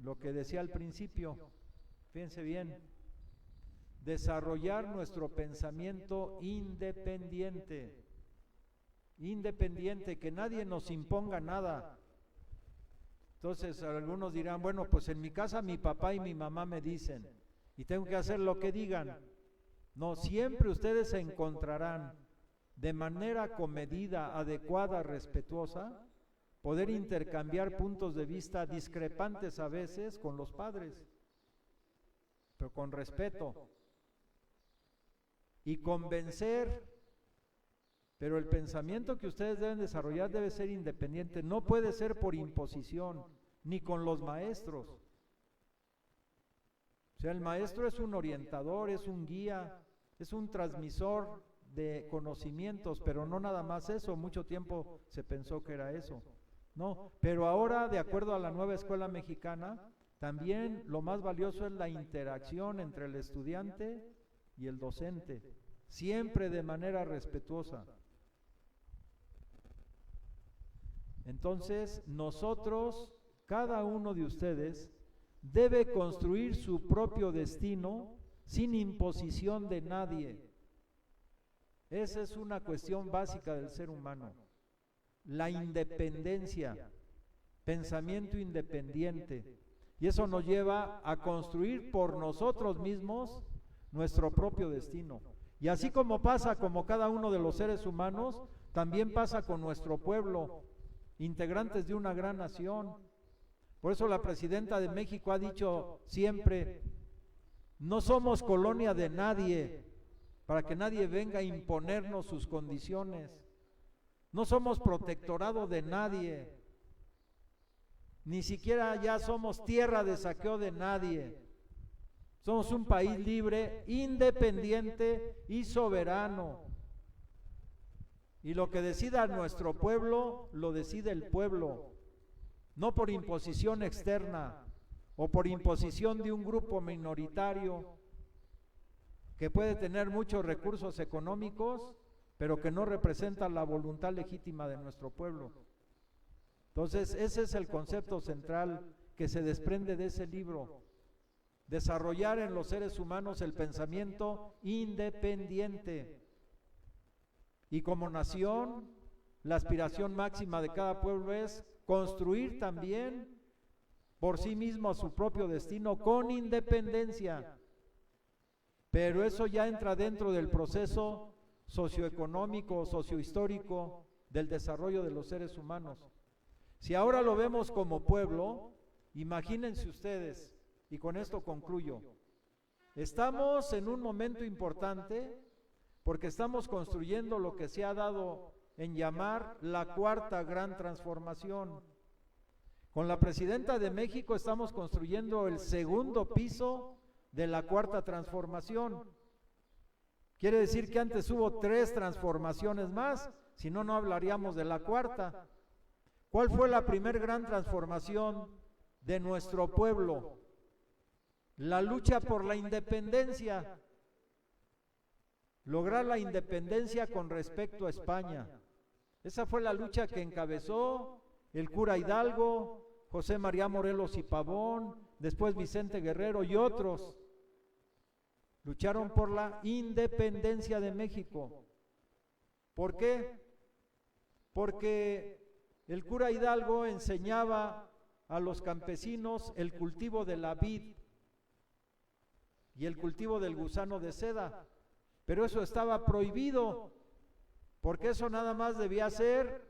lo que decía al principio, fíjense bien, desarrollar nuestro pensamiento independiente, que nadie nos imponga nada. Entonces algunos dirán, bueno, pues en mi casa mi papá y mi mamá me dicen, y tengo que hacer lo que digan. No, siempre ustedes se encontrarán de manera comedida, adecuada, respetuosa, poder intercambiar puntos de vista discrepantes a veces con los padres, pero con respeto, y convencer, pero el pensamiento que ustedes deben desarrollar debe ser independiente, no puede ser por imposición, ni con los maestros. O sea, el maestro es un orientador, es un guía, es un transmisor de conocimientos, pero no nada más eso, mucho tiempo se pensó que era eso. No, pero ahora, de acuerdo a la nueva escuela mexicana, también lo más valioso es la interacción entre el estudiante y el docente, siempre de manera respetuosa. Entonces, nosotros, cada uno de ustedes, debe construir su propio destino sin imposición de nadie. Esa es una cuestión básica del ser humano. La independencia, pensamiento independiente. Y eso nos lleva a construir por nosotros mismos nuestro propio destino. Y así como pasa como cada uno de los seres humanos, también pasa con nuestro pueblo, integrantes de una gran nación. Por eso la presidenta de México ha dicho siempre, no somos colonia de nadie, para que nadie venga a imponernos sus condiciones. No somos protectorado de nadie, ni siquiera ya somos tierra de saqueo de nadie. Somos un país libre, independiente y soberano. Y lo que decida nuestro pueblo, lo decide el pueblo, no por imposición externa o por imposición de un grupo minoritario que puede tener muchos recursos económicos, pero que no representa la voluntad legítima de nuestro pueblo. Entonces, ese es el concepto central que se desprende de ese libro. Desarrollar en los seres humanos el pensamiento independiente. Y como nación, la aspiración máxima de cada pueblo es construir también por sí mismo su propio destino con independencia. Pero eso ya entra dentro del proceso socioeconómico, sociohistórico del desarrollo de los seres humanos. Si ahora lo vemos como pueblo, imagínense ustedes, y con esto concluyo, estamos en un momento importante porque estamos construyendo lo que se ha dado en llamar la cuarta gran transformación. Con la presidenta de México estamos construyendo el segundo piso de la cuarta transformación. Quiere decir que antes hubo 3 transformaciones más, si no, no hablaríamos de la cuarta. ¿Cuál fue la primer gran transformación de nuestro pueblo? La lucha por la independencia. Lograr la independencia con respecto a España. Esa fue la lucha que encabezó el cura Hidalgo, José María Morelos y Pavón, después Vicente Guerrero y otros. Lucharon por la independencia de México. ¿Por qué? Porque el cura Hidalgo enseñaba a los campesinos el cultivo de la vid y el cultivo del gusano de seda, pero eso estaba prohibido, porque eso nada más debía ser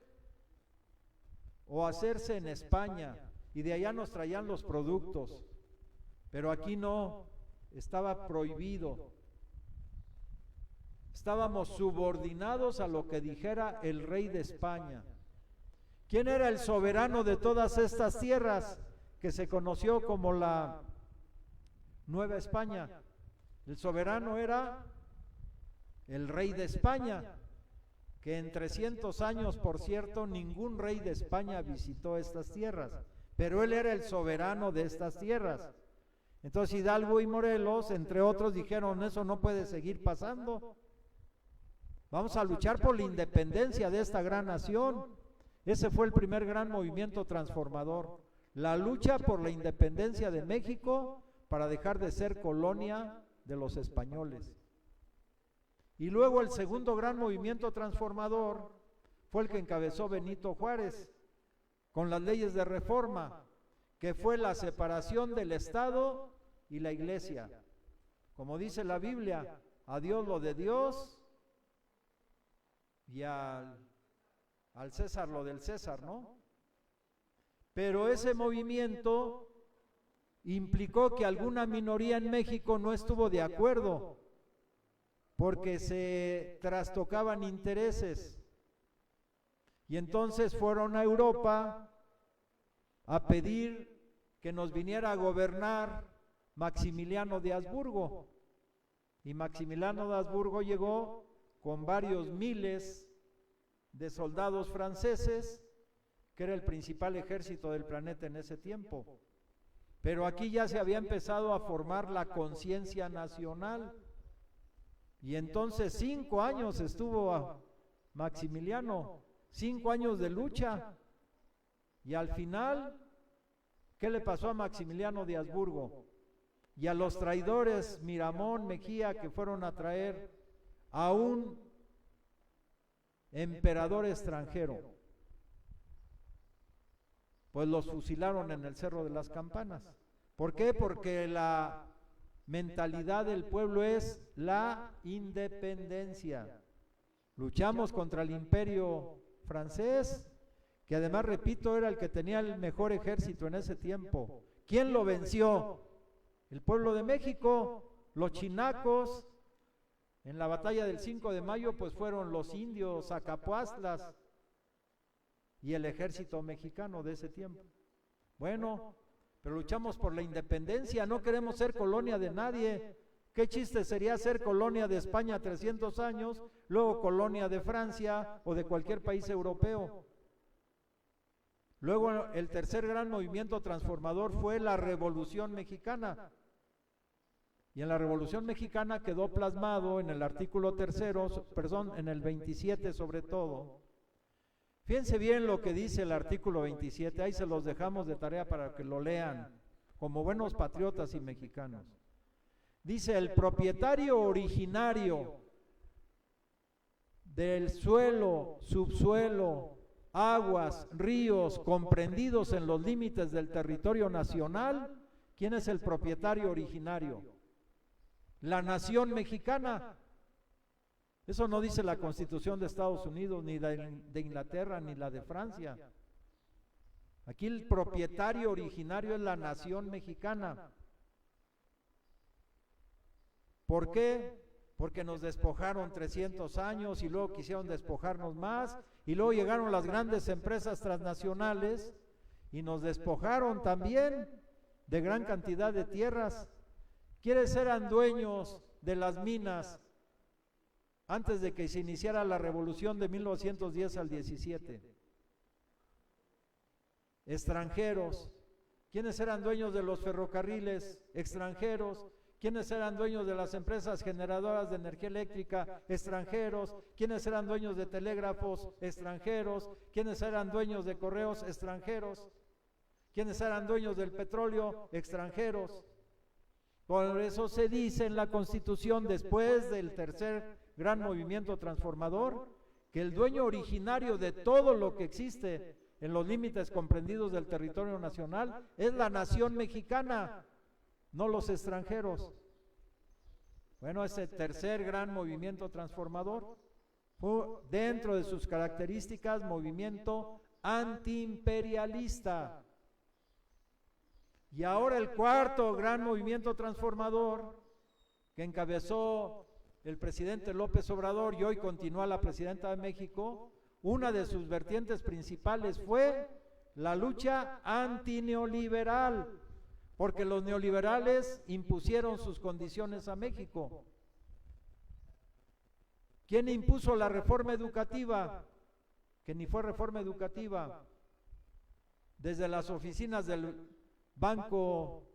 o hacerse en España, y de allá nos traían los productos, pero aquí no, estaba prohibido. Estábamos subordinados a lo que dijera el rey de España. ¿Quién era el soberano de todas estas tierras que se conoció como la Nueva España? El soberano era el rey de España, que en 300 años, por cierto, ningún rey de España visitó estas tierras, pero él era el soberano de estas tierras. Entonces Hidalgo y Morelos, entre otros, dijeron, eso no puede seguir pasando. Vamos a luchar por la independencia de esta gran nación. Ese fue el primer gran movimiento transformador. la lucha por la independencia de México para dejar de ser colonia de los españoles. Y luego el segundo gran movimiento transformador fue el que encabezó Benito Juárez con las leyes de reforma, que fue la separación del Estado y la Iglesia. Como dice la Biblia, a Dios lo de Dios y al César lo del César, ¿no? Pero ese movimiento implicó que alguna minoría en México no estuvo de acuerdo, porque se trastocaban intereses. Y entonces fueron a Europa a pedir que nos viniera a gobernar Maximiliano de Habsburgo. Y Maximiliano de Habsburgo llegó con varios miles de soldados franceses, que era el principal ejército del planeta en ese tiempo. Pero aquí ya se había empezado a formar la conciencia nacional. Y entonces 5 años estuvo Maximiliano, 5 años de lucha. Y al final, ¿qué le pasó a Maximiliano de Habsburgo? Y a los traidores Miramón, Mejía, que fueron a traer a un emperador extranjero, pues los fusilaron en el Cerro de las Campanas. ¿Por qué? Porque la mentalidad del pueblo es la independencia. Luchamos contra el imperio francés, que además, repito, era el que tenía el mejor ejército en ese tiempo. ¿Quién lo venció? El pueblo de México. Los chinacos, en la batalla del 5 de mayo, pues fueron los indios acapuastlas y el ejército mexicano de ese tiempo. Bueno, pero luchamos por la independencia, no queremos ser colonia de nadie. ¿Qué chiste sería ser colonia de España 300 años, luego colonia de Francia o de cualquier país europeo? Luego el tercer gran movimiento transformador fue la Revolución Mexicana. Y en la Revolución Mexicana quedó plasmado en el artículo 3, en el 27 sobre todo. Fíjense bien lo que dice el artículo 27, ahí se los dejamos de tarea para que lo lean, como buenos patriotas y mexicanos. Dice: el propietario originario del suelo, subsuelo, aguas, ríos comprendidos en los límites del territorio nacional. ¿Quién es el propietario originario? La nación mexicana. Eso no dice la Constitución de Estados Unidos, ni de Inglaterra, ni la de Francia. Aquí el propietario originario es la nación mexicana. ¿Por qué? Porque nos despojaron 300 años y luego quisieron despojarnos más, y luego llegaron las grandes empresas transnacionales y nos despojaron también de gran cantidad de tierras. ¿Quiénes eran dueños de las minas antes de que se iniciara la revolución de 1910 al 17? Extranjeros. ¿Quiénes eran dueños de los ferrocarriles? Extranjeros. ¿Quiénes eran dueños de las empresas generadoras de energía eléctrica? Extranjeros. ¿Quiénes eran dueños de telégrafos? Extranjeros. ¿Quiénes eran dueños de correos? Extranjeros. ¿Quiénes eran dueños del petróleo? Extranjeros. Por eso se dice en la Constitución, después del tercer gran movimiento transformador, que el dueño originario de todo lo que existe en los límites comprendidos del territorio nacional es la nación mexicana, no los extranjeros. Bueno, ese tercer gran movimiento transformador fue, dentro de sus características, movimiento antiimperialista. Y ahora el cuarto gran movimiento transformador, que encabezó el presidente López Obrador y hoy continúa la presidenta de México, una de sus vertientes principales fue la lucha antineoliberal, porque los neoliberales impusieron sus condiciones a México. ¿Quién impuso la reforma educativa? Que ni fue reforma educativa. Desde las oficinas del Banco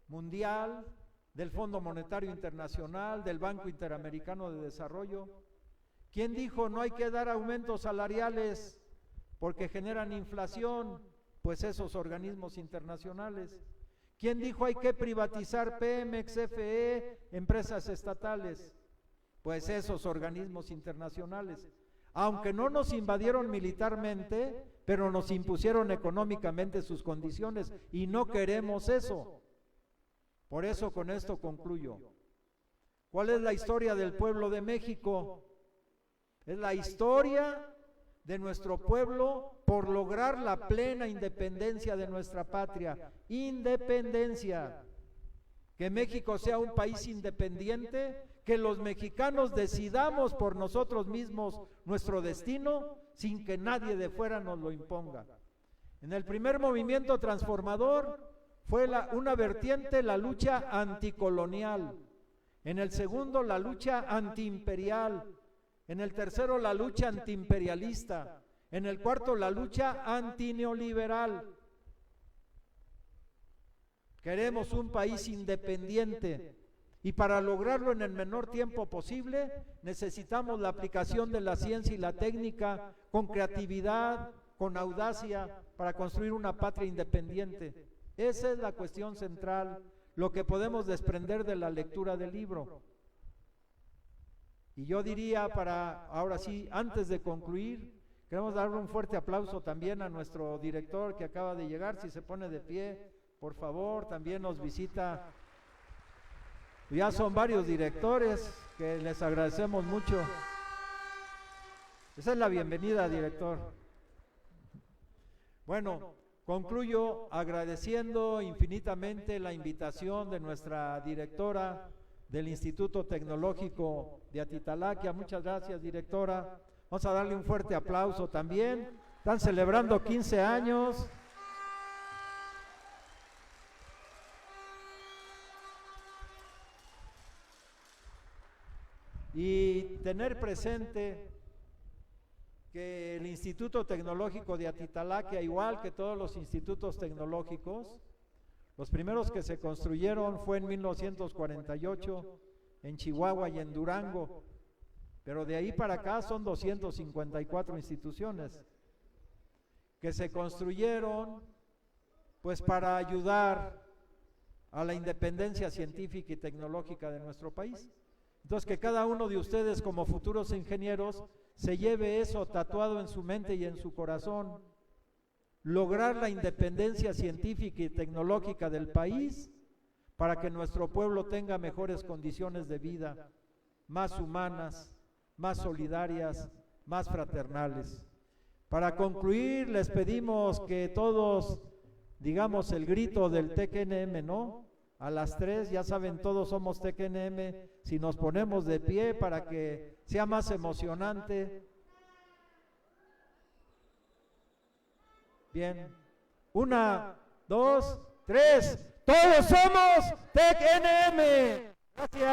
Mundial, del Fondo Monetario Internacional, del Banco Interamericano de Desarrollo. ¿Quién dijo no hay que dar aumentos salariales porque generan inflación? Pues esos organismos internacionales. ¿Quién dijo hay que privatizar Pemex, CFE, empresas estatales? Pues esos organismos internacionales. Aunque no nos invadieron militarmente, pero nos impusieron económicamente sus condiciones y no queremos eso. Por eso con esto concluyo. ¿Cuál es la historia del pueblo de México? Es la historia de nuestro pueblo por lograr la plena independencia de nuestra patria. Independencia. Que México sea un país independiente, que los mexicanos decidamos por nosotros mismos nuestro destino sin que nadie de fuera nos lo imponga. En el primer movimiento transformador fue una vertiente la lucha anticolonial, en el segundo la lucha antiimperial, en el tercero la lucha antiimperialista, en el cuarto la lucha antineoliberal. Queremos un país independiente y para lograrlo en el menor tiempo posible necesitamos la aplicación de la ciencia y la técnica con creatividad, con audacia para construir una patria independiente. Esa es la cuestión central, lo que podemos desprender de la lectura del libro. Y yo diría ahora sí, antes de concluir, queremos darle un fuerte aplauso también a nuestro director que acaba de llegar, si se pone de pie, por favor, también nos visita. Ya son varios directores que les agradecemos mucho. Esa es la bienvenida, director. Bueno, concluyo agradeciendo infinitamente la invitación de nuestra directora del Instituto Tecnológico de Atitalaquia. Muchas gracias, directora. Vamos a darle un fuerte aplauso también. Están celebrando 15 años. Y tener presente que el Instituto Tecnológico de Atitalaquia, igual que todos los institutos tecnológicos, los primeros que se construyeron fue en 1948 en Chihuahua y en Durango, pero de ahí para acá son 254 instituciones que se construyeron pues para ayudar a la independencia científica y tecnológica de nuestro país. Entonces, que cada uno de ustedes como futuros ingenieros se lleve eso tatuado en su mente y en su corazón. Lograr la independencia científica y tecnológica del país para que nuestro pueblo tenga mejores condiciones de vida, más humanas, más solidarias, más fraternales. Para concluir, les pedimos que todos digamos el grito del TEC-NM, ¿no? A las 3, ya saben, todos somos TEC-NM, si nos ponemos de pie para que sea más emocionante. Bien, 1, 2, 3, todos somos TEC-NM. Gracias.